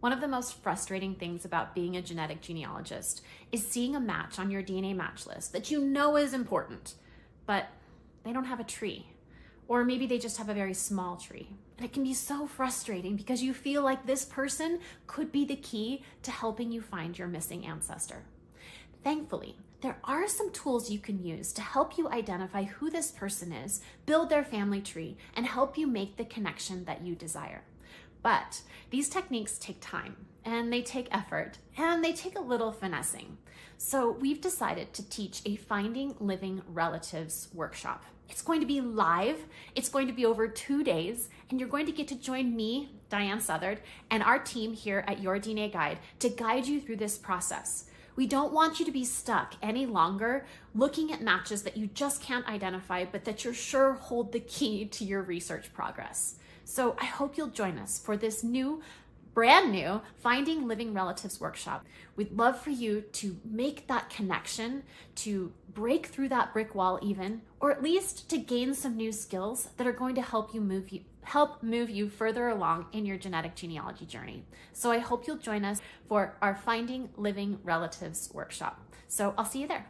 One of the most frustrating things about being a genetic genealogist is seeing a match on your DNA match list that you know is important, but they don't have a tree. Or maybe they just have a very small tree. And it can be so frustrating because you feel like this person could be the key to helping you find your missing ancestor. Thankfully, there are some tools you can use to help you identify who this person is, build their family tree, and help you make the connection that you desire. But these techniques take time, and they take effort, and they take a little finessing. So we've decided to teach a Finding Living Relatives workshop. It's going to be live, it's going to be over 2 days, and you're going to get to join me, Diane Southard, and our team here at Your DNA Guide to guide you through this process. We don't want you to be stuck any longer looking at matches that you just can't identify, but that you're sure hold the key to your research progress. So I hope you'll join us for this brand new Finding Living Relatives workshop. We'd love for you to make that connection, to break through that brick wall even, or at least to gain some new skills that are going to help move you further along in your genetic genealogy journey. So I hope you'll join us for our Finding Living Relatives workshop. So I'll see you there.